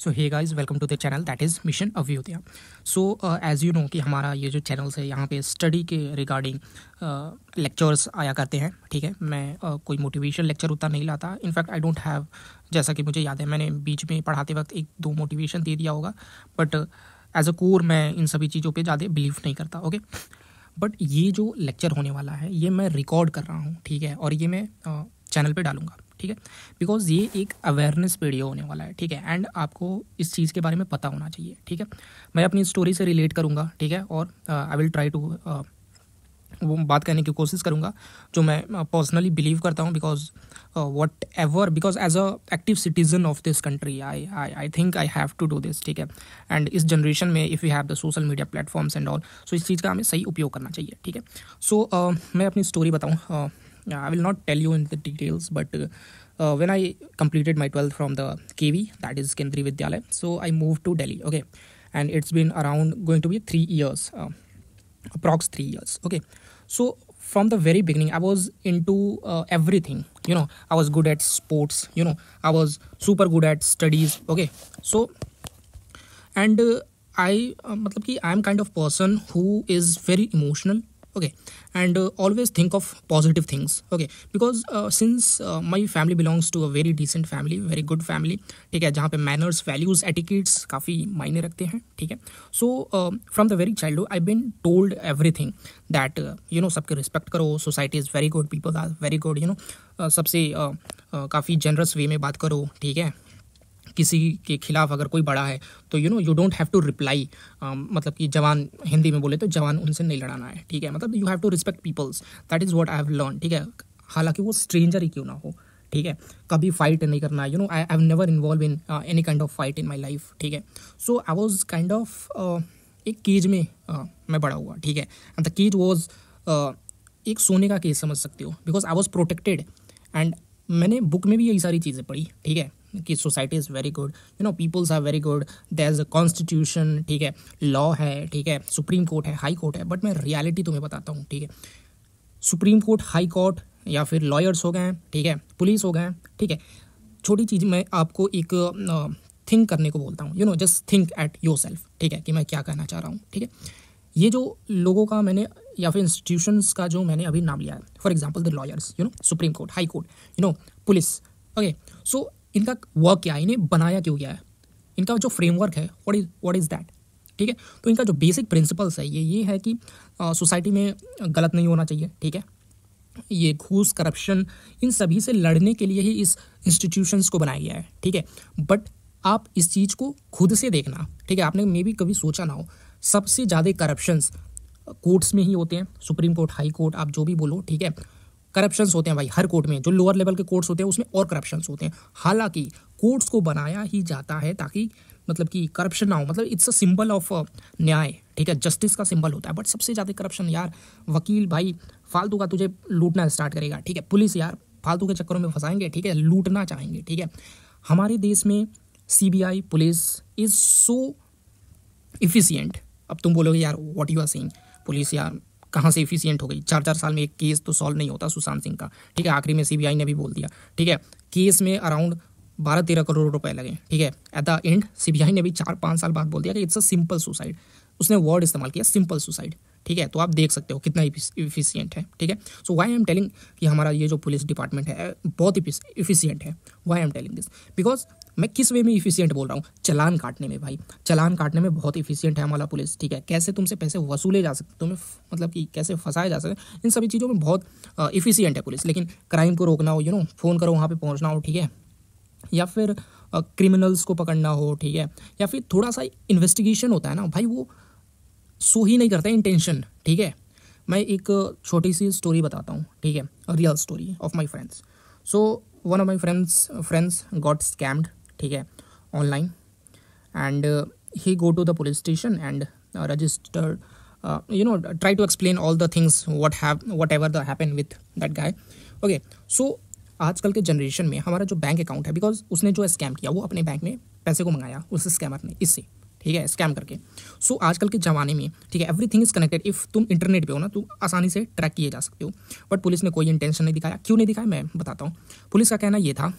So hey guys, welcome to the channel that is Mission Abhyudaya. So as you know कि हमारा ये जो channels है यहाँ पे स्टडी के रिगार्डिंग लेक्चर्स आया करते हैं। ठीक है, मैं कोई मोटिवेशन लेक्चर उतना नहीं लाता। इनफैक्ट आई डोंट हैव, जैसा कि मुझे याद है मैंने बीच में पढ़ाते वक्त एक दो मोटिवेशन दे दिया होगा, बट एज अ कोर मैं इन सभी चीज़ों पे ज़्यादा बिलीव नहीं करता। ओके, बट ये जो लेक्चर होने वाला है ये मैं रिकॉर्ड कर रहा हूँ। ठीक है, और ये मैं चैनल पे डालूंगा। ठीक है, बिकॉज ये एक अवेयरनेस वीडियो होने वाला है। ठीक है, एंड आपको इस चीज़ के बारे में पता होना चाहिए। ठीक है, मैं अपनी स्टोरी से रिलेट करूँगा। ठीक है, और आई विल ट्राई टू वो बात करने की कोशिश करूँगा जो मैं पर्सनली बिलीव करता हूँ। Because whatever, because as a active citizen of this country I think I have to do this. ठीक है, एंड इस जनरेशन में if you have the social media platforms and all, so इस चीज़ का हमें सही उपयोग करना चाहिए। ठीक है, सो मैं अपनी स्टोरी बताऊँ। I will not tell you in the details, but when I completed my 12th from the KV, that is Kendriya Vidyalaya, so I moved to Delhi. Okay, and it's been around going to be 3 years, approx 3 years. Okay, so from the very beginning I was into everything. I was good at sports. I was super good at studies. Okay, so and I मतलब कि I am kind of person who is very emotional. Okay, and always think of positive things. Okay, because since my family belongs to a very decent family, very good family. ठीक है, जहाँ पे manners, values, etiquettes काफ़ी मायने रखते हैं। ठीक है, so from the very childhood I've been told everything that सबके रिस्पेक्ट करो, society is very good, people are very good. सबसे काफ़ी generous way में बात करो। ठीक है, किसी के खिलाफ अगर कोई बड़ा है तो you don't have to reply. मतलब कि जवान, हिंदी में बोले तो जवान, उनसे नहीं लड़ाना है। ठीक है, मतलब you have to respect peoples. That is what I have learn. ठीक है, हालांकि वो स्ट्रेंजर ही क्यों ना हो। ठीक है, कभी फाइट नहीं करना। I have never involve in any kind of fight in my life. ठीक है, so I was kind of एक केज में मैं बड़ा हुआ। ठीक है, एंड द केज वॉज एक सोने का केज समझ सकते हो, because I was protected. And मैंने बुक में भी यही सारी चीज़ें पढ़ी। ठीक है, कि society is very good, peoples are very good, there is a constitution. ठीक है, लॉ है। ठीक है, सुप्रीम कोर्ट है, हाई कोर्ट है। बट मैं रियलिटी तुम्हें बताता हूँ। ठीक है, सुप्रीम कोर्ट, हाई कोर्ट या फिर लॉयर्स हो गए, ठीक है, पुलिस हो गए। ठीक है, छोटी चीज़ मैं आपको एक थिंक करने को बोलता हूँ। Just think at your self. ठीक है, कि मैं क्या कहना चाह रहा हूँ। ठीक है, ये जो लोगों का मैंने या फिर इंस्टीट्यूशंस का जो मैंने अभी नाम लिया है, for example the lawyers, supreme court, high court, police. Okay, so इनका वर्क क्या है, इन्हें बनाया क्यों गया है, इनका जो फ्रेमवर्क है, व्हाट इज़ दैट। ठीक है, तो इनका जो बेसिक प्रिंसिपल्स है ये है कि सोसाइटी में गलत नहीं होना चाहिए। ठीक है, ये घूस, करप्शन, इन सभी से लड़ने के लिए ही इस इंस्टीट्यूशंस को बनाया गया है। ठीक है, बट आप इस चीज़ को खुद से देखना। ठीक है, आपने मे बी कभी सोचा ना हो, सबसे ज़्यादा करप्शंस कोर्ट्स में ही होते हैं। सुप्रीम कोर्ट, हाई कोर्ट, आप जो भी बोलो। ठीक है, करप्शंस होते हैं भाई हर कोर्ट में। जो लोअर लेवल के कोर्ट्स होते हैं उसमें और करप्शंस होते हैं। हालांकि कोर्ट्स को बनाया ही जाता है ताकि मतलब कि करप्शन ना हो। मतलब इट्स अ सिंबल ऑफ न्याय। ठीक है, जस्टिस का सिंबल होता है। बट सबसे ज़्यादा करप्शन यार, वकील भाई फालतू का तुझे लूटना स्टार्ट करेगा। ठीक है, पुलिस यार फालतू के चक्करों में फंसाएंगे। ठीक है, लूटना चाहेंगे। ठीक है, हमारे देश में CBI, police is so efficient. अब तुम बोलोगे यार what you are saying, police यार कहाँ से इफिशियंट हो गई, 4-4 साल में एक केस तो सॉल्व नहीं होता सुशांत सिंह का। ठीक है, आखिरी में CBI ने भी बोल दिया। ठीक है, केस में अराउंड 12-13 करोड़ रुपए लगे। ठीक है, एट द एंड CBI ने भी 4-5 साल बाद बोल दिया कि इट्स अ सिंपल सुसाइड। उसने वर्ड इस्तेमाल किया, सिंपल सुसाइड। ठीक है, तो आप देख सकते हो कितना इफिशियंट है। ठीक है, सो वाई आई एम टेलिंग कि हमारा ये जो पुलिस डिपार्टमेंट है बहुत इफिशियंट है। Why I am telling this, because मैं किस वे में इफिशियंट बोल रहा हूँ, चलान काटने में। भाई चलान काटने में बहुत इफिशियंट है हमारा पुलिस। ठीक है, कैसे तुमसे पैसे वसूले जा सकते, तुम्हें मतलब कि कैसे फंसाए जा सकते, इन सभी चीज़ों में बहुत इफिशियंट है पुलिस। लेकिन क्राइम को रोकना हो, फ़ोन करो वहाँ पे पहुँचना हो। ठीक है, या फिर क्रिमिनल्स को पकड़ना हो। ठीक है, या फिर थोड़ा सा इन्वेस्टिगेशन होता है ना भाई, वो सो ही नहीं करता इंटेंशन। ठीक है, मैं एक छोटी सी स्टोरी बताता हूँ। ठीक है, real story of my friends. So one of my friends got scammed. ठीक है, online, and he go to the police station and registered, try to explain all the things whatever that happened with that guy. Okay, so आजकल के generation में हमारा जो bank account है, because उसने जो स्कैम किया वो अपने बैंक में पैसे को मंगाया उस स्कैमर ने इससे। ठीक है, स्कैम करके। सो आजकल के ज़माने में, ठीक है, एवरीथिंग इज़ कनेक्टेड। इफ़ तुम इंटरनेट पे हो ना तो आसानी से ट्रैक किए जा सकते हो। बट पुलिस ने कोई इंटेंशन नहीं दिखाया। क्यों नहीं दिखाया मैं बताता हूँ। पुलिस का कहना ये था,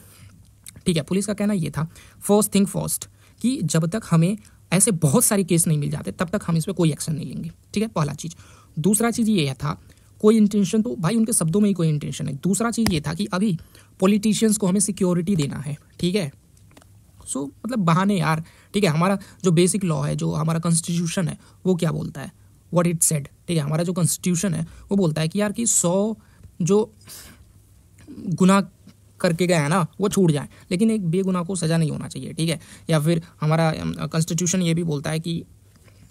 ठीक है, पुलिस का कहना ये था, फर्स्ट थिंग फर्स्ट, कि जब तक हमें ऐसे बहुत सारे केस नहीं मिल जाते तब तक हम इस पर कोई एक्शन नहीं लेंगे, ठीक है, पहला चीज़। दूसरा चीज़ ये था, कोई इंटेंशन तो भाई उनके शब्दों में ही कोई इंटेंशन है। दूसरा चीज़ ये था कि अभी पॉलिटिशियंस को हमें सिक्योरिटी देना है, ठीक है। सो मतलब बहाने यार, ठीक है। हमारा जो बेसिक लॉ है, जो हमारा कॉन्स्टिट्यूशन है, वो क्या बोलता है, व्हाट इट सेड, ठीक है। हमारा जो कॉन्स्टिट्यूशन है वो बोलता है कि यार कि 100 जो गुनाह करके गया है ना वो छूट जाए, लेकिन एक बेगुनाह को सज़ा नहीं होना चाहिए, ठीक है। या फिर हमारा कॉन्स्टिट्यूशन ये भी बोलता है कि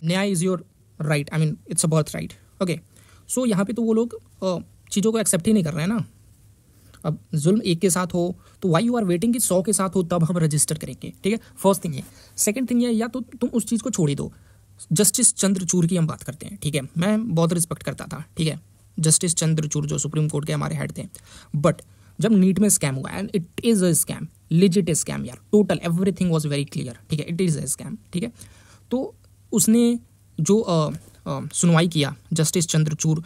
न्याय is your right, I mean it's a birth right, okay. So यहाँ पे तो वो लोग चीज़ों को एक्सेप्ट ही नहीं कर रहे हैं ना। अब जुल्म एक के साथ हो तो वाई यू आर वेटिंग कि 100 के साथ हो तब हम रजिस्टर करेंगे, ठीक है। फर्स्ट थिंग है। सेकंड थिंग है, या तो तुम उस चीज़ को छोड़ ही दो। जस्टिस चंद्रचूड़ की हम बात करते हैं, ठीक है। मैं बहुत रिस्पेक्ट करता था, ठीक है, जस्टिस चंद्रचूड़ जो सुप्रीम कोर्ट के हमारे हेड थे। बट जब नीट में स्कैम हुआ, and it is a scam, legit scam यार, total everything was very clear, ठीक है, इट इज़ अ स्कैम, ठीक है। तो उसने जो सुनवाई किया, जस्टिस चंद्रचूड़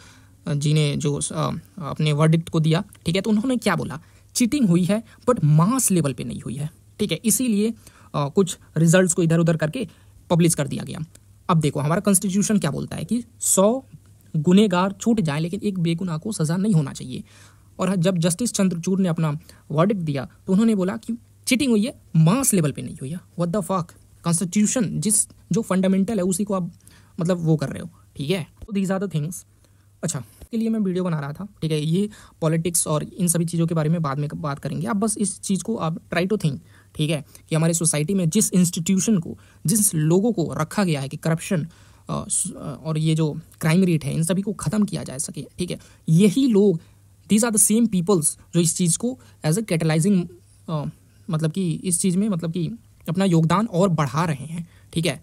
जी ने जो अपने वर्डिक्ट को दिया, ठीक है, तो उन्होंने क्या बोला, चीटिंग हुई है बट मास लेवल पे नहीं हुई है, ठीक है। इसीलिए कुछ रिजल्ट्स को इधर उधर करके पब्लिश कर दिया गया। अब देखो हमारा कॉन्स्टिट्यूशन क्या बोलता है कि 100 गुनेगार छूट जाए लेकिन एक बेगुनाह को सज़ा नहीं होना चाहिए। और जब जस्टिस चंद्रचूड़ ने अपना वर्डिक्ट दिया तो उन्होंने बोला कि चीटिंग हुई है, मास लेवल पे नहीं हुई है। व्हाट द फक, कॉन्स्टिट्यूशन जिस जो फंडामेंटल है उसी को आप मतलब वो कर रहे हो, ठीक है। तो दीज आर द थिंग्स। अच्छा, के लिए मैं वीडियो बना रहा था, ठीक है। ये पॉलिटिक्स और इन सभी चीज़ों के बारे में बाद में बात करेंगे। आप बस इस चीज़ को आप ट्राई टू थिंक, ठीक है, कि हमारी सोसाइटी में जिस इंस्टीट्यूशन को, जिस लोगों को रखा गया है कि करप्शन और ये जो क्राइम रेट है इन सभी को ख़त्म किया जा सके, ठीक है। यही लोग, these are the same peoples जो इस चीज़ को एज अ कैटलाइजिंग मतलब कि इस चीज़ में मतलब कि अपना योगदान और बढ़ा रहे हैं, ठीक है।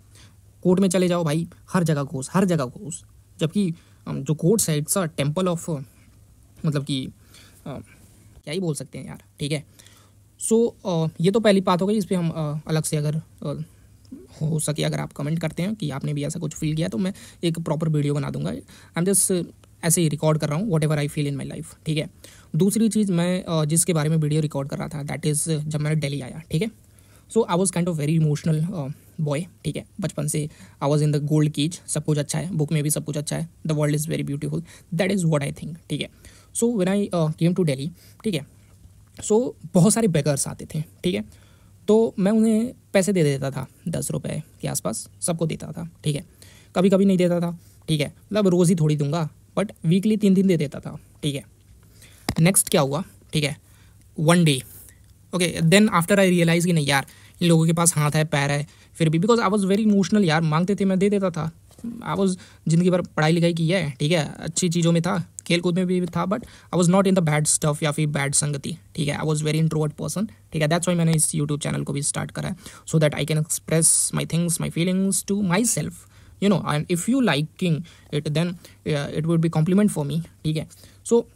कोर्ट में चले जाओ भाई, हर जगह घूस, हर जगह घूस, जबकि जो कोर्ट्स है इट्स अ टेम्पल ऑफ मतलब कि क्या ही बोल सकते हैं यार, ठीक है। सो ये तो पहली बात हो गई। इस पर हम अलग से अगर हो सके अगर आप कमेंट करते हैं कि आपने भी ऐसा कुछ फील किया तो मैं एक प्रॉपर वीडियो बना दूंगा। आई एम जस्ट ऐसे ही रिकॉर्ड कर रहा हूँ what ever I feel in my life, ठीक है। दूसरी चीज़ मैं जिसके बारे में वीडियो रिकॉर्ड कर रहा था दैट इज़ जब मैंने दिल्ली आया, ठीक है। So I was kind of very emotional boy, ठीक है। बचपन से I was in the gold cage, सब कुछ अच्छा है, बुक में भी सब कुछ अच्छा है, the world is very beautiful, that is what I think, ठीक है। So when I came to Delhi, ठीक है, सो बहुत सारे बेगर्स आते थे, ठीक है। तो मैं उन्हें पैसे दे देता था, 10 रुपये के आसपास सबको देता था, ठीक है। कभी कभी नहीं देता था, ठीक है, मतलब रोज़ ही थोड़ी दूंगा, बट वीकली 3 दिन दे देता था, ठीक है। नेक्स्ट क्या हुआ, ठीक है, one day, okay, then after I realise कि नहीं यार इन लोगों के पास हाथ है पैर है, फिर भी because I was very emotional यार, मांगते थे मैं दे देता था। आई वॉज ज़िंदगी भर पढ़ाई लिखाई की है, ठीक है, अच्छी चीज़ों में था, खेल कूद में भी था, but I was not in the bad stuff या फिर बैड संगति, ठीक है। I was very introvert person, ठीक है। दैट्स वाई मैंने इस यूट्यूब चैनल को भी स्टार्ट करा है, so that I can express my things, my feelings to myself, you know, and if you liking it then it would be compliment for me, ठीक है। सो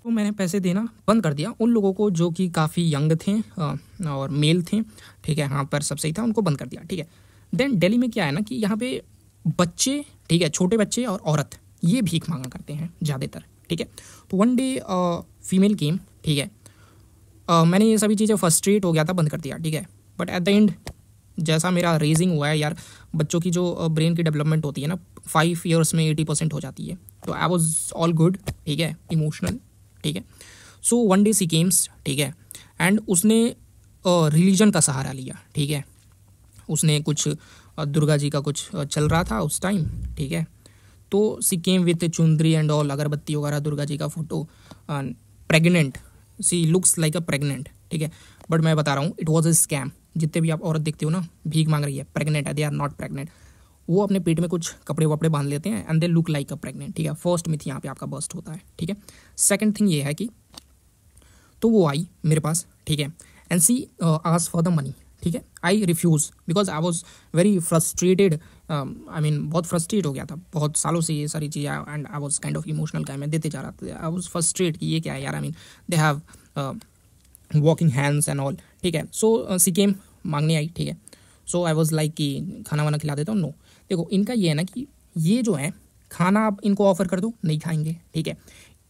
तो मैंने पैसे देना बंद कर दिया उन लोगों को जो कि काफ़ी यंग थे और मेल थे, ठीक है, हाँ पर सब सही था, उनको बंद कर दिया, ठीक है। देन दिल्ली में क्या है ना कि यहाँ पे बच्चे, ठीक है, छोटे बच्चे और औरत ये भीख मांगा करते हैं ज़्यादातर, ठीक है। तो वन डे फीमेल केम, ठीक है, मैंने ये सभी चीज़ें फ्रस्ट्रेट हो गया था, बंद कर दिया, ठीक है। बट एट द एंड जैसा मेरा रेजिंग हुआ है यार, बच्चों की जो ब्रेन की डेवलपमेंट होती है ना 5 ईयर्स में 80% हो जाती है, तो आई वॉज ऑल गुड, ठीक है, इमोशनल, ठीक है। सो वन डे सी केम्स, ठीक है, एंड उसने रिलीजन का सहारा लिया, ठीक है। उसने कुछ दुर्गा जी का कुछ चल रहा था उस टाइम, ठीक है। तो she came with chunri and all, अगरबत्ती वगैरह, दुर्गा जी का photo, pregnant, she looks like a pregnant, ठीक है। बट मैं बता रहा हूँ इट वॉज अ स्कैम। जितने भी आप औरत देखते हो ना भीख मांग रही है, प्रेग्नेंट है, दे आर नॉट प्रेग्नेंट, वो अपने पेट में कुछ कपड़े वपड़े बांध लेते हैं and they look like a pregnant, ठीक है। फर्स्ट मिथ यहाँ पे आपका बस्ट होता है, ठीक है। सेकंड थिंग ये है कि तो वो आई मेरे पास, ठीक है, and she ask for the money, ठीक है। I refuse because I was very frustrated, I mean बहुत फ्रस्ट्रेट हो गया था बहुत सालों से ये सारी चीज़ें, and I was kind of emotional guy, मैं देते जा रहा था। आई वॉज फ्रस्ट्रेट कि ये क्या है यार, I mean they have walking hands and all, ठीक है। सो सी केम मांगने आई, ठीक है। सो आई वॉज लाइक कि खाना वाना खिला देता हूँ, नो। देखो इनका ये है ना कि ये जो है खाना आप इनको ऑफर कर दो नहीं खाएंगे, ठीक है।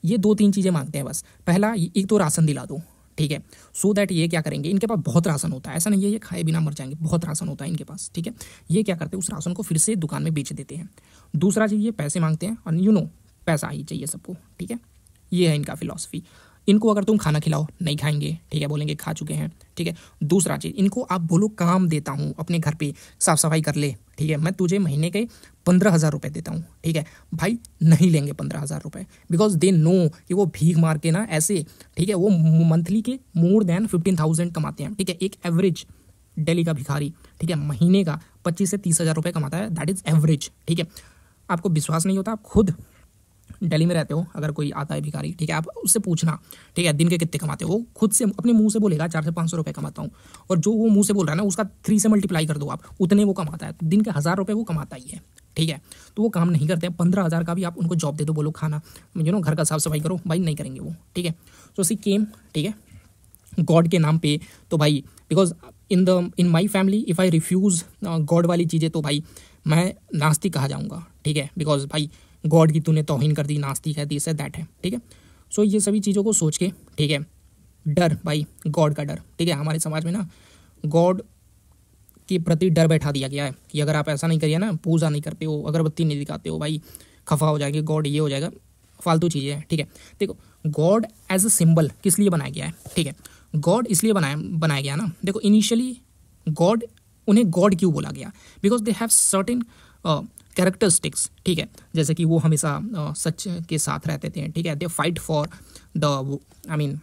ये 2-3 चीज़ें मांगते हैं बस। पहला एक तो राशन दिला दो, ठीक है। सो दैट ये क्या करेंगे, इनके पास बहुत राशन होता है, ऐसा नहीं है ये खाए बिना मर जाएंगे, बहुत राशन होता है इनके पास, ठीक है। ये क्या करते हैं, उस राशन को फिर से दुकान में बेच देते हैं। दूसरा चीज़, ये पैसे मांगते हैं और पैसा ही चाहिए सबको, ठीक है। ये है इनका फिलॉसफी। इनको अगर तुम खाना खिलाओ नहीं खाएंगे, ठीक है, बोलेंगे खा चुके हैं, ठीक है। दूसरा चीज़, इनको आप बोलो काम देता हूँ अपने घर पे साफ सफाई कर ले, ठीक है, मैं तुझे महीने के 15,000 रुपये देता हूँ, ठीक है, भाई नहीं लेंगे 15,000 रुपये, बिकॉज दे नो कि वो भीख मार के ना ऐसे, ठीक है, वो मंथली के मोर देन 15,000 कमाते हैं, ठीक है। एक एवरेज दिल्ली का भिखारी, ठीक है, महीने का 25 से 30,000 रुपये कमाता है, दैट इज़ एवरेज, ठीक है। आपको विश्वास नहीं होता, आप खुद दिल्ली में रहते हो, अगर कोई आता है भिखारी, ठीक है, आप उससे पूछना, ठीक है, दिन के कितने कमाते हो, वो खुद से अपने मुंह से बोलेगा 400 से 500 रुपये कमाता हूँ, और जो वो मुंह से बोल रहा है ना उसका 3 से मल्टीप्लाई कर दो आप, उतने वो कमाता है, तो दिन के 1,000 रुपये वो कमाता ही है, ठीक है। तो वो काम नहीं करते हैं। 15,000 का भी आप उनको जॉब दे दो, बोलो खाना घर का साफ सफाई करो, भाई नहीं करेंगे वो, ठीक है। तो सी केम, ठीक है, गॉड के नाम पे, तो भाई because in my family if I refuse God वाली चीज़ें तो भाई मैं नास्तिक कहा जाऊँगा, ठीक है, बिकॉज भाई गॉड की तूने तौहीन कर दी, नास्तिक है, दिस है दैट है, ठीक है। सो ये सभी चीज़ों को सोच के, ठीक है, डर भाई, गॉड का डर, ठीक है, हमारे समाज में ना गॉड के प्रति डर बैठा दिया गया है कि अगर आप ऐसा नहीं करिए ना, पूजा नहीं करते हो, अगरबत्ती नहीं दिखाते हो, भाई खफा हो जाएगी, गॉड ये हो जाएगा, फालतू चीज़ें हैं, ठीक है। देखो गॉड एज अ सिंबल किस लिए बनाया गया है, ठीक है, गॉड इसलिए बनाया गया ना, देखो इनिशियली गॉड, उन्हें गॉड क्यों बोला गया, because they have certain characteristics, ठीक है, जैसे कि वो हमेशा सच के साथ रहते थे, ठीक है, they fight for the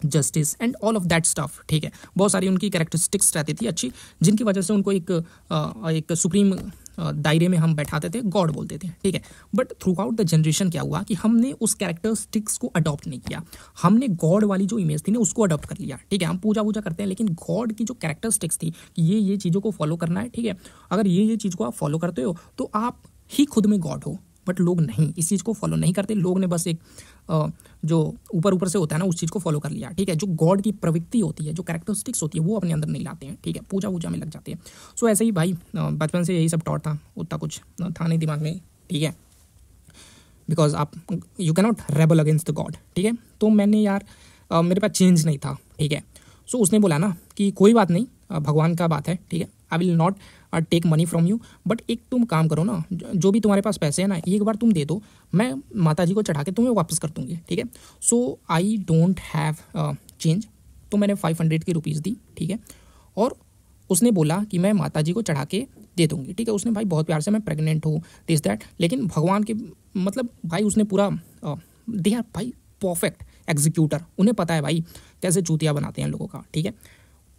justice and all of that stuff, ठीक है। बहुत सारी उनकी कैरेक्टरिस्टिक्स रहती थी अच्छी, जिनकी वजह से उनको एक सुप्रीम दायरे में हम बैठाते थे, गॉड बोलते थे, ठीक है। But through out the generation क्या हुआ कि हमने उस कैरेक्टरिस्टिक्स को अडॉप्ट नहीं किया, हमने गॉड वाली जो इमेज थी ना उसको अडॉप्ट कर लिया, ठीक है। हम पूजा वूजा करते हैं, लेकिन गॉड की जो कैरेक्टरिस्टिक्स थी कि ये चीज़ों को फॉलो करना है, ठीक है, अगर ये चीज़ को आप फॉलो करते हो तो आप ही खुद में गॉड हो। बट लोग नहीं, इस चीज़ को फॉलो नहीं करते, लोग ने बस एक जो ऊपर से होता है ना उस चीज़ को फॉलो कर लिया, ठीक है। जो गॉड की प्रवृत्ति होती है, जो कैरेक्टरिस्टिक्स होती है, वो अपने अंदर नहीं लाते हैं, ठीक है, पूजा वूजा में लग जाते हैं। सो ऐसे ही भाई बचपन से यही सब टॉट था, उतना कुछ था नहीं दिमाग में, ठीक है, बिकॉज आप you can not rebel against the God, ठीक है। तो मैंने यार मेरे पास चेंज नहीं था, ठीक है। सो उसने बोला ना कि कोई बात नहीं, भगवान का बात है, ठीक है, I will not take money from you, but एक तुम काम करो ना, जो भी तुम्हारे पास पैसे हैं ना एक बार तुम दे दो, मैं माता जी को चढ़ा के तुम्हें वापस कर दूँगी, ठीक है। So I don't have change, तो मैंने 500 की रुपीज़ दी, ठीक है, और उसने बोला कि मैं माता जी को चढ़ा के दे दूँगी, ठीक है। उसने भाई बहुत प्यार से, मैं प्रेग्नेंट हूँ दिस दैट, लेकिन भगवान के मतलब भाई उसने पूरा दे आर भाई परफेक्ट एग्जीक्यूटर, उन्हें पता है भाई कैसे चूतिया बनाते हैं लोगों का, ठीक है।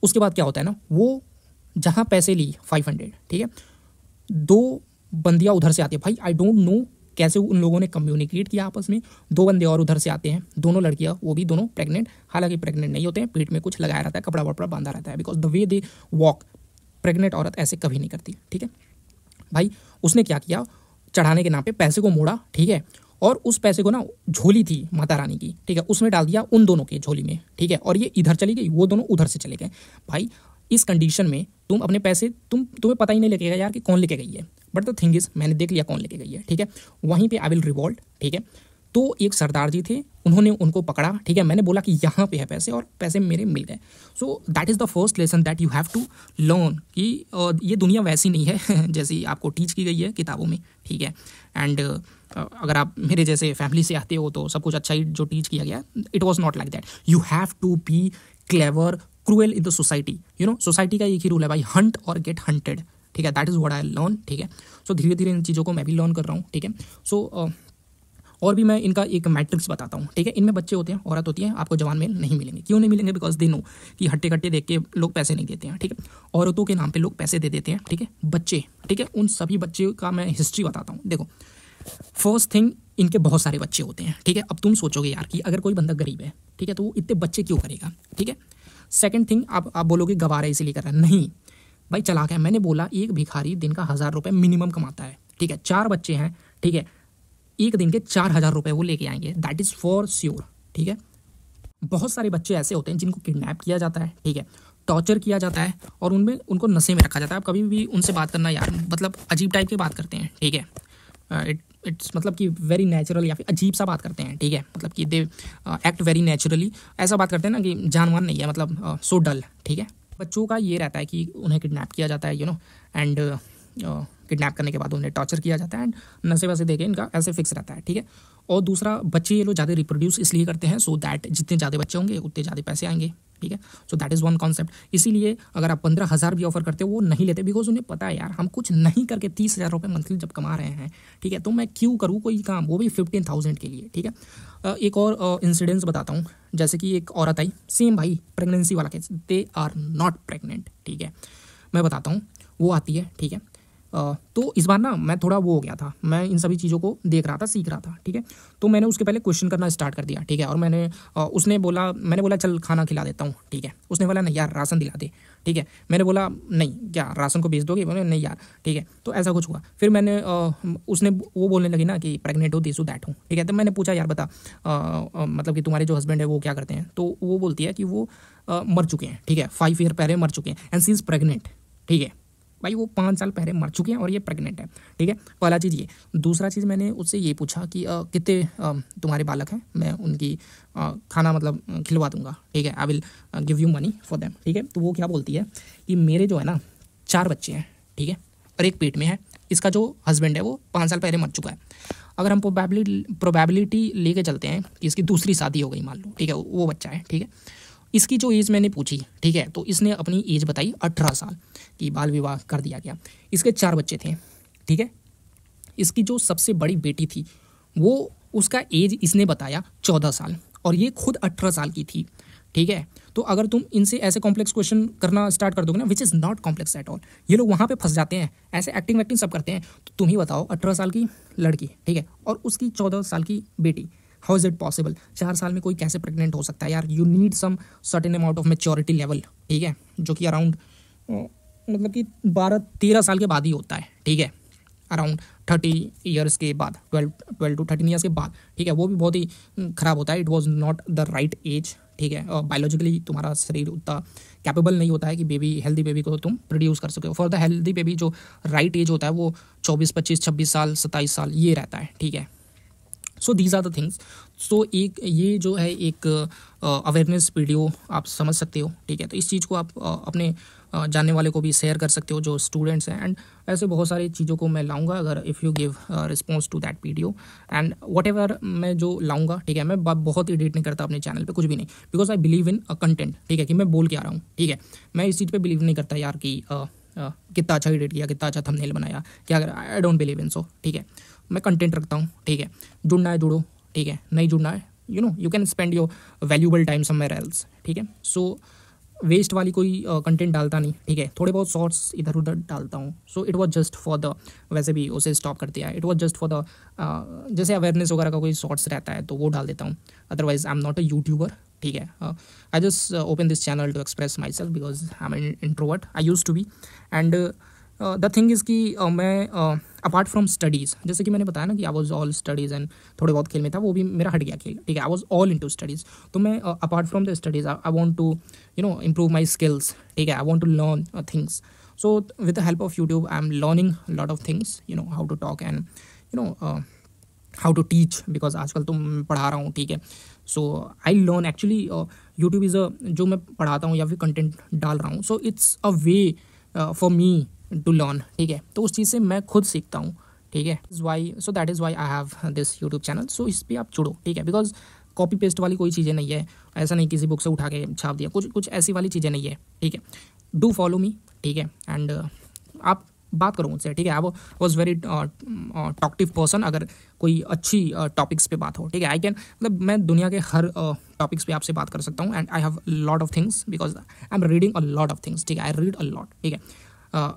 उसके बाद क्या होता है ना, वो जहाँ पैसे ली 500, ठीक है, 2 बंदियाँ उधर से आती है, भाई आई डोंट नो कैसे उन लोगों ने कम्युनिकेट किया आपस में, 2 बंदे और उधर से आते हैं, दोनों लड़कियाँ, वो भी दोनों प्रेग्नेंट, हालांकि प्रेग्नेंट नहीं होते हैं, पेट में कुछ लगाया रहता है, कपड़ा वपड़ा बांधा रहता है, because the way they walk, pregnant औरत ऐसे कभी नहीं करती, ठीक है। भाई उसने क्या किया, चढ़ाने के नाम पे पैसे को मोड़ा, ठीक है, और उस पैसे को ना झोली थी माता रानी की, ठीक है, उसमें डाल दिया उन दोनों के झोली में, ठीक है, और ये इधर चली गई, वो दोनों उधर से चले गए। भाई इस कंडीशन में तुम अपने पैसे तुम्हें पता ही नहीं लगेगा यार कि कौन लेके गई है, बट द थिंग इज मैंने देख लिया कौन लेके गई है, ठीक है। वहीं पे आई विल रिवॉल्ट, ठीक है। तो एक सरदार जी थे, उन्होंने उनको पकड़ा, ठीक है, मैंने बोला कि यहाँ पे है पैसे, और पैसे मेरे मिल गए। So that is the first lesson that you have to learn कि ये दुनिया वैसी नहीं है जैसी आपको टीच की गई है किताबों में, ठीक है। एंड अगर आप मेरे जैसे फैमिली से आते हो तो सब कुछ अच्छा ही जो टीच किया गया, it was not like that. You have to be clever, cruel in the society, society का एक ही रूल है भाई, हंट और गेट हंटेड, ठीक है, that is what I learn, ठीक है। सो धीरे धीरे इन चीज़ों को मैं भी लर्न कर रहा हूँ, ठीक है। सो और भी मैं इनका एक मैट्रिक्स बताता हूँ, ठीक है। इनमें बच्चे होते हैं, औरत होती है, आपको जवान मेल नहीं मिलेंगे। क्यों नहीं मिलेंगे? बिकॉज दे नो कि हट्टे कट्टे देख के लोग पैसे नहीं देते हैं, ठीक है। औरतों के नाम पे लोग पैसे दे देते हैं, ठीक है। बच्चे, ठीक है, उन सभी बच्चे का मैं हिस्ट्री बताता हूँ। देखो फर्स्ट थिंग, इनके बहुत सारे बच्चे होते हैं, ठीक है। अब तुम सोचोगे यार कि अगर कोई बंदा गरीब है, ठीक है, तो वो इतने बच्चे क्यों करेगा, ठीक है। सेकंड थिंग, आप बोलोगे गवारा इसीलिए कर रहा है, नहीं भाई चला गया। मैंने बोला एक भिखारी दिन का 1,000 रुपये मिनिमम कमाता है, ठीक है। 4 बच्चे हैं, ठीक है, एक दिन के 4,000 रुपये वो लेके आएंगे, दैट इज़ फॉर श्योर, ठीक है। बहुत सारे बच्चे ऐसे होते हैं जिनको किडनैप किया जाता है, ठीक है, टॉर्चर किया जाता है, और उनको नशे में रखा जाता है। आप कभी भी उनसे बात करना यार, मतलब अजीब टाइप की बात करते हैं, ठीक है। इट्स मतलब कि वेरी नेचुरल या फिर अजीब सा बात करते हैं, ठीक है, मतलब कि दे एक्ट वेरी नेचुरली, ऐसा बात करते हैं ना कि जानवर नहीं है, मतलब सो डल, ठीक है। बच्चों का ये रहता है कि उन्हें किडनैप किया जाता है, एंड किडनैप करने के बाद उन्हें टॉर्चर किया जाता है एंड नशे वसे देके इनका ऐसे फिक्स रहता है, ठीक है। और दूसरा, बच्चे ये लोग ज़्यादा रिप्रोड्यूस इसलिए करते हैं सो दैट जितने ज़्यादा बच्चे होंगे उतने ज़्यादा पैसे आएंगे, ठीक है। So that is one concept. इसीलिए अगर आप 15,000 भी ऑफर करते हो वो नहीं लेते, बिकॉज उन्हें पता है यार हम कुछ नहीं करके 30,000 रुपये मंथली जब कमा रहे हैं, ठीक है, तो मैं क्यों करूँ कोई काम, वो भी 15,000 के लिए, ठीक है। एक और इंसिडेंस बताता हूँ। जैसे कि एक औरत आई, सेम भाई प्रेगनेंसी वाला case, they are not pregnant, ठीक है, मैं बताता हूँ। वो आती है, ठीक है। तो इस बार ना मैं थोड़ा वो हो गया था, मैं इन सभी चीज़ों को देख रहा था, सीख रहा था, ठीक है। तो मैंने उसके पहले क्वेश्चन करना स्टार्ट कर दिया, ठीक है। और मैंने बोला चल खाना खिला देता हूँ, ठीक है। उसने बोला नहीं यार राशन दिला दे, ठीक है। मैंने बोला नहीं क्या राशन को बेच दोगे, बोले नहीं यार, ठीक है। तो ऐसा कुछ हुआ। फिर मैंने वो बोलने लगी ना कि प्रेग्नेंट हो, दिस हूँ दैट हूँ, ठीक है। तो मैंने पूछा यार बता मतलब कि तुम्हारे जो हस्बैंड है वो क्या करते हैं, तो वो बोलती है कि वो मर चुके हैं, ठीक है, 5 ईयर पहले मर चुके हैं एंड सी इज़ प्रेग्नेंट, ठीक है। भाई वो 5 साल पहले मर चुके हैं और ये प्रेग्नेंट है, ठीक है। पहला चीज़ ये। दूसरा चीज़, मैंने उससे ये पूछा कि कितने तुम्हारे बालक हैं, मैं उनकी खाना मतलब खिलवा दूंगा, ठीक है, I will give you money for them, ठीक है। तो वो क्या बोलती है कि मेरे जो है ना 4 बच्चे हैं, ठीक है, और एक पेट में है। इसका जो हस्बैंड है वो 5 साल पहले मर चुका है। अगर हम प्रोबेबिलिटी लेके चलते हैं कि इसकी दूसरी शादी हो गई मान लो, ठीक है, वो बच्चा है, ठीक है। इसकी जो एज मैंने पूछी, ठीक है, तो इसने अपनी एज बताई 18 साल की, बाल विवाह कर दिया गया। इसके 4 बच्चे थे, ठीक है। इसकी जो सबसे बड़ी बेटी थी वो उसका एज इसने बताया 14 साल और ये खुद 18 साल की थी, ठीक है। तो अगर तुम इनसे ऐसे कॉम्प्लेक्स क्वेश्चन करना स्टार्ट कर दोगे ना, which is not complex at all, ये लोग वहाँ पे फंस जाते हैं, ऐसे एक्टिंग वैक्टिंग सब करते हैं। तो तुम ही बताओ 18 साल की लड़की, ठीक है, और उसकी 14 साल की बेटी, हाउ इज़ इट पॉसिबल? 4 साल में कोई कैसे प्रेग्नेंट हो सकता है यार? You need some certain amount of maturity level, ठीक है, जो कि अराउंड मतलब कि 12-13 साल के बाद ही होता है, ठीक है, अराउंड 30 ईयर्स के बाद, 12 to 13 ईयर्स के बाद, ठीक है। वो भी बहुत ही ख़राब होता है। It was not the right age, ठीक है। और बायोलॉजिकली तुम्हारा शरीर उतना कैपेबल नहीं होता है कि हेल्दी बेबी को तुम प्रोड्यूस कर सके। फॉर द हेल्दी बेबी जो राइट एज होता है वो 24, 25, 26 साल, 27 साल ये रहता है, ठीक है। So these are the things. So एक ये जो है एक अवेयरनेस वीडियो आप समझ सकते हो, ठीक है। तो इस चीज़ को आप अपने जानने वाले को भी शेयर कर सकते हो जो स्टूडेंट्स हैं, एंड ऐसे बहुत सारी चीज़ों को मैं लाऊंगा अगर if you give response to that video and whatever मैं जो लाऊंगा, ठीक है। मैं बहुत एडिट नहीं करता अपने चैनल पे, कुछ भी नहीं, because I believe in content, ठीक है, कि मैं बोल के आ रहा हूँ, ठीक है। मैं इस चीज़ पे बिलीव नहीं करता यार कि कितना अच्छा एडिट किया, कितना अच्छा थंबनेल बनाया, क्या अगर आई डोंट बिलीव इन सो, ठीक है। मैं कंटेंट रखता हूँ, ठीक है। जुड़ना है जुड़ो, ठीक है, नहीं जुड़ना है you can spend your valuable time somewhere else, ठीक है। सो वेस्ट वाली कोई कंटेंट डालता नहीं, ठीक है। थोड़े बहुत शॉर्ट्स इधर उधर डालता हूँ। So it was just for the, वैसे भी उसे स्टॉप कर दिया, it was just for the जैसे अवेयरनेस वगैरह का कोई शॉर्ट्स रहता है तो वो डाल देता हूँ। Otherwise I am not a YouTuber, ठीक है। I just open this channel to express myself because I am an introvert, I use to be. And the thing is कि मैं अपार्ट फ्रॉम स्टडीज़, जैसे कि मैंने बताया ना कि आई वॉज ऑल स्टडीज़ एंड थोड़े बहुत खेल में था, वो भी मेरा हट गया खेल, ठीक है। I was all into studies. तो मैं apart from the studies I want to improve my skills, ठीक है। I want to learn things. So with the help of YouTube I am learning lot of things, how to talk and how to teach, because आजकल तो मैं पढ़ा रहा हूँ, ठीक है। So I learn actually YouTube is a, जो मैं पढ़ाता हूँ या फिर कंटेंट डाल रहा हूँ, so it's a way for me to learn, ठीक है। तो उस चीज़ से मैं खुद सीखता हूँ, ठीक है। So that is why I have this YouTube channel. So इस पर आप जुड़ो, ठीक है, बिकॉज कॉपी पेस्ट वाली कोई चीज़ें नहीं है, ऐसा नहीं किसी बुक से उठा के छाप दिया, कुछ ऐसी वाली चीज़ें नहीं है, ठीक है। डू फॉलो मी, ठीक है, एंड आप बात करो मुझसे, ठीक है। I was very talkative person. अगर कोई अच्छी टॉपिक्स पे बात हो, ठीक है, आई कैन, मतलब मैं दुनिया के हर टॉपिक्स पे आपसे बात कर सकता हूँ। And I have lot of things because I am reading a lot of things, ठीक है। आई रीड अ लॉट, ठीक है।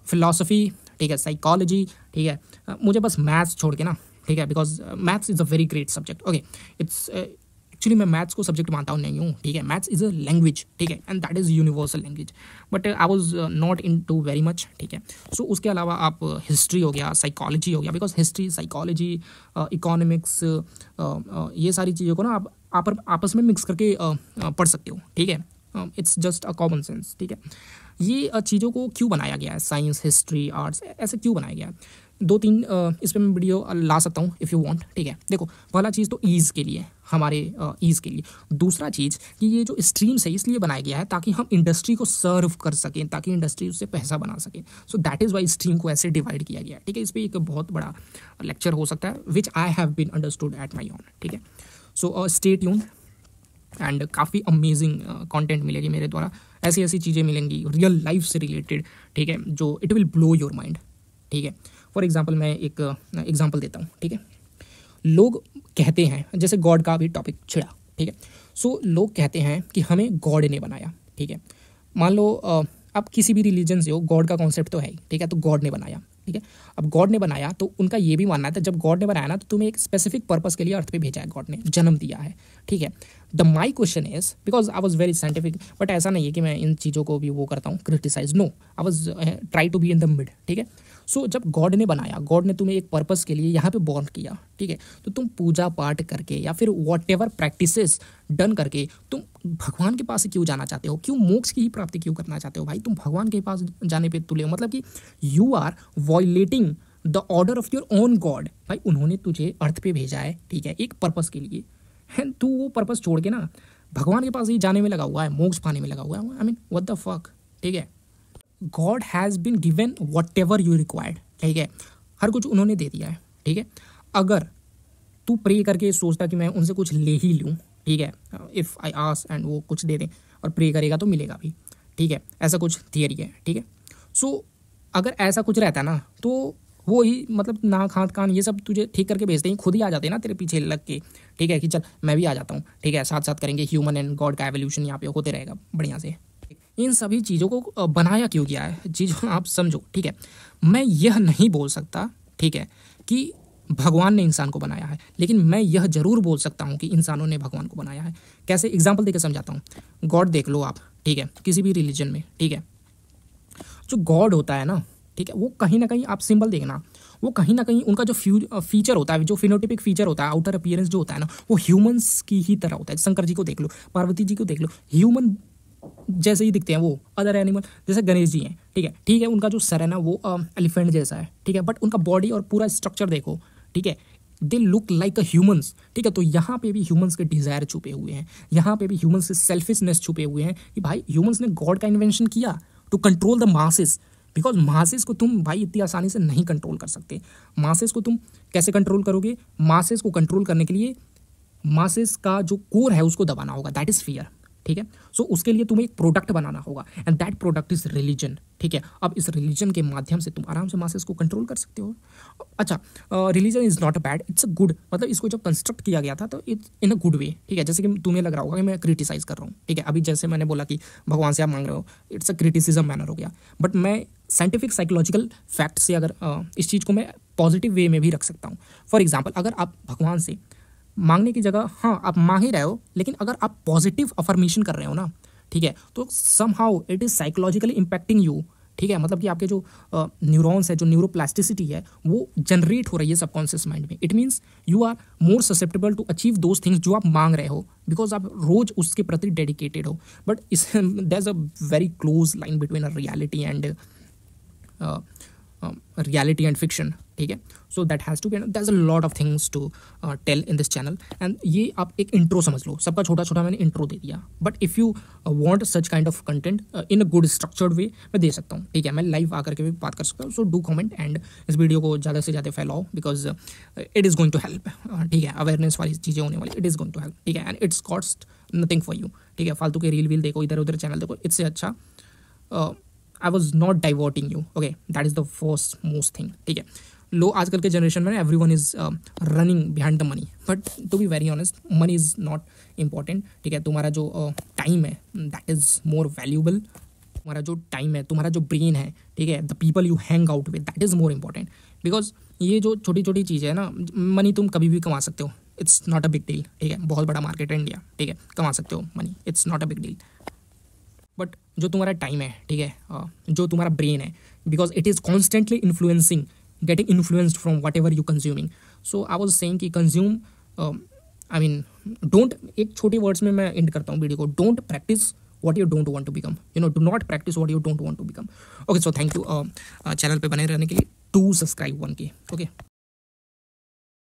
फिलॉसफी, ठीक है, साइकोलॉजी, ठीक है। मुझे बस मैथ्स छोड़ के ना, ठीक है, because maths is a very great subject, okay. It's actually मैं मैथ्स को सब्जेक्ट मानता हूँ नहीं हूँ, ठीक है। मैथ्स इज़ अ लैंग्वेज, ठीक है, and that is universal language, but I was not into very much, ठीक है। सो उसके अलावा आप हिस्ट्री हो गया, साइकोलॉजी हो गया, बिकॉज हिस्ट्री, साइकोलॉजी, इकोनॉमिक्स, ये सारी चीज़ों को ना आप आपस में मिक्स करके पढ़ सकते हो, ठीक है। It's just a common sense, ठीक है। ये चीज़ों को क्यों बनाया गया है, साइंस, हिस्ट्री, आर्ट्स, ऐसे क्यों बनाया गया है? दो तीन इस पर मैं वीडियो ला सकता हूँ इफ़ यू वांट, ठीक है। देखो पहला चीज़ तो ईज़ के लिए, हमारे ईज़ के लिए। दूसरा चीज़ कि ये जो स्ट्रीम्स है इसलिए बनाया गया है ताकि हम इंडस्ट्री को सर्व कर सकें, ताकि इंडस्ट्री उससे पैसा बना सके। सो दैट इज़ वाई स्ट्रीम को ऐसे डिवाइड किया गया है, ठीक है। इस पर एक बहुत बड़ा लेक्चर हो सकता है which I have been understood at my own, ठीक है। सो स्टे ट्यून्ड एंड काफ़ी अमेजिंग कंटेंट मिलेगी मेरे द्वारा, ऐसी ऐसी चीज़ें मिलेंगी रियल लाइफ से रिलेटेड, ठीक है, जो it will blow your mind, ठीक है। फॉर एग्जांपल मैं एक एग्जांपल देता हूँ, ठीक है। लोग कहते हैं, जैसे गॉड का भी टॉपिक छिड़ा, ठीक है। सो लोग कहते हैं कि हमें गॉड ने बनाया, ठीक है। मान लो आप किसी भी रिलीजन से हो, गॉड का कॉन्सेप्ट तो है ही, ठीक है। तो गॉड ने बनाया, ठीक है। अब गॉड ने बनाया तो उनका ये भी मानना था जब गॉड ने बनाया ना तो तुम्हें एक स्पेसिफिक पर्पस के लिए अर्थ पे भेजा है, गॉड ने जन्म दिया है, ठीक है। The my question is, because I was very scientific, but ऐसा नहीं है कि मैं इन चीज़ों को भी वो करता हूँ criticise, no, I was try to be in the mid, ठीक है। सो जब गॉड ने बनाया, गॉड ने तुम्हें एक पर्पस के लिए यहाँ पे बॉर्न किया, ठीक है। तो तुम पूजा पाठ करके या फिर वॉट एवर प्रैक्टिसेस डन करके तुम भगवान के पास क्यों जाना चाहते हो, क्यों मोक्ष की ही प्राप्ति क्यों करना चाहते हो भाई? तुम भगवान के पास जाने पे तुले हो, मतलब कि you are violating the order of your own god. भाई उन्होंने तुझे अर्थ पे भेजा है, ठीक है, एक पर्पस के लिए, है। तू वो पर्पस छोड़ के ना भगवान के पास ही जाने में लगा हुआ है, मोक्ष पाने में लगा हुआ है। I mean what the fuck, ठीक है। God has been given what ever you required, ठीक है, हर कुछ उन्होंने दे दिया है, ठीक है। अगर तू प्रे करके सोचता कि मैं उनसे कुछ ले ही लूँ, ठीक है, इफ़ आई आस्क एंड वो कुछ दे दें और प्रे करेगा तो मिलेगा भी, ठीक है, ऐसा कुछ थियरी है, ठीक है। सो अगर ऐसा कुछ रहता ना तो वो ही मतलब नाक हाथ कान ये सब तुझे ठीक करके भेजते ही खुद ही आ जाते हैं ना तेरे पीछे लग के, ठीक है, कि चल मैं भी आ जाता हूँ, ठीक है, साथ साथ करेंगे, ह्यूमन एंड गॉड का एवोल्यूशन यहाँ पे होते रहेगा बढ़िया से। इन सभी चीज़ों को बनाया क्यों गया है, चीज़ों आप समझो, ठीक है। मैं यह नहीं बोल सकता, ठीक है, कि भगवान ने इंसान को बनाया है, लेकिन मैं यह जरूर बोल सकता हूँ कि इंसानों ने भगवान को बनाया है। कैसे, एग्जाम्पल देकर समझाता हूँ। गॉड देख लो आप, ठीक है, किसी भी रिलीजन में, ठीक है, जो गॉड होता है ना, ठीक है, वो कहीं ना कहीं आप सिंबल देखना, वो कहीं ना कहीं उनका जो फीचर होता है, जो फिनोटिपिक फीचर होता है, आउटर अपीयरेंस जो होता है ना, वो ह्यूमंस की ही तरह होता है। शंकर जी को देख लो, पार्वती जी को देख लो, ह्यूमन जैसे ही दिखते हैं वो। अदर एनिमल जैसे गणेश जी हैं, ठीक है, ठीक है, उनका जो सर है ना वो एलिफेंट जैसा है, ठीक है, बट उनका बॉडी और पूरा स्ट्रक्चर देखो, ठीक है, they look like a humans, ठीक है। तो यहाँ पे भी ह्यूमंस के डिज़ायर छुपे हुए हैं, यहाँ पे भी ह्यूमंस के सेल्फिशनेस छुपे हुए हैं कि भाई ह्यूमंस ने गॉड का इन्वेंशन किया to control the masses, because masses को तुम भाई इतनी आसानी से नहीं कंट्रोल कर सकते। मासेस को तुम कैसे कंट्रोल करोगे? मासेस को कंट्रोल करने के लिए मासेस का जो कोर है उसको दबाना होगा, दैट इज़ फियर, ठीक है। सो उसके लिए तुम्हें एक प्रोडक्ट बनाना होगा and that product is religion, ठीक है। अब इस रिलीजन के माध्यम से तुम आराम से मासेस को कंट्रोल कर सकते हो। अच्छा, religion is not a bad, it's a good, मतलब इसको जब कंस्ट्रक्ट किया गया था तो it's in a good way, ठीक है। जैसे कि तुम्हें लग रहा होगा कि मैं क्रिटिसाइज कर रहा हूँ, ठीक है, अभी जैसे मैंने बोला कि भगवान से आप मांग रहे हो, इट्स अ क्रिटिसिज्म मैनर हो गया, बट मैं साइंटिफिक साइकोलॉजिकल फैक्ट से अगर इस चीज़ को मैं पॉजिटिव वे में भी रख सकता हूँ। फॉर एग्जाम्पल, अगर आप भगवान से मांगने की जगह, हाँ आप मांग ही रहे हो, लेकिन अगर आप पॉजिटिव अफर्मेशन कर रहे हो ना, ठीक है, तो somehow it is psychologically impacting you, ठीक है। मतलब कि आपके जो न्यूरॉन्स है, जो न्यूरोप्लास्टिसिटी है, वो जनरेट हो रही है सबकॉन्शियस माइंड में। It means you are more susceptible to achieve those things जो आप मांग रहे हो, बिकॉज आप रोज उसके प्रति डेडिकेटेड हो। But is there is a very close line between a reality and fiction, ठीक है। So that has to be, there is a lot of things to tell in this channel and ये आप एक intro समझ लो, सबका छोटा छोटा मैंने इंट्रो दे दिया। But if you want such kind of content in a good structured way, मैं दे सकता हूँ, ठीक है, मैं लाइव आकर के भी बात कर सकता हूँ। सो डू कमेंट एंड इस वीडियो को ज़्यादा से ज़्यादा फैलाओ, because it is going to help, ठीक है, अवेयरनेस वाली चीज़ें होने वाली, it is going to help, ठीक है, and it's cost nothing for you, ठीक है। फालतू के रील वील देखो, इधर उधर चैनल देखो, इससे अच्छा I was not diverting you, okay, that is the first most thing, ठीक है। लो आजकल के जनरेशन में everyone is running behind the money, but to be very honest money is not important, ठीक है। तुम्हारा जो टाइम है दैट इज़ मोर वैल्यूबल, तुम्हारा जो टाइम है, तुम्हारा जो ब्रेन है, ठीक है, the people you hang out with, that is more important. Because ये जो छोटी छोटी चीज़ें है ना, मनी तुम कभी भी कमा सकते हो, it's not a big deal, ठीक है। बहुत बड़ा मार्केट है इंडिया, ठीक है, कमा सकते हो money, it's not a big deal. But जो तुम्हारा टाइम है, ठीक है, जो तुम्हारा ब्रेन है, because it is constantly influencing, getting influenced from what ever you consuming. So I was saying कि कंज्यूम, आई मीन डोंट, एक छोटे वर्ड्स में मैं एंड करता हूँ वीडियो को, don't practice what you don't want to become, do not practice what you don't want to become. Okay, so thank you channel पे बने रहने के लिए। To subscribe 1K. Okay.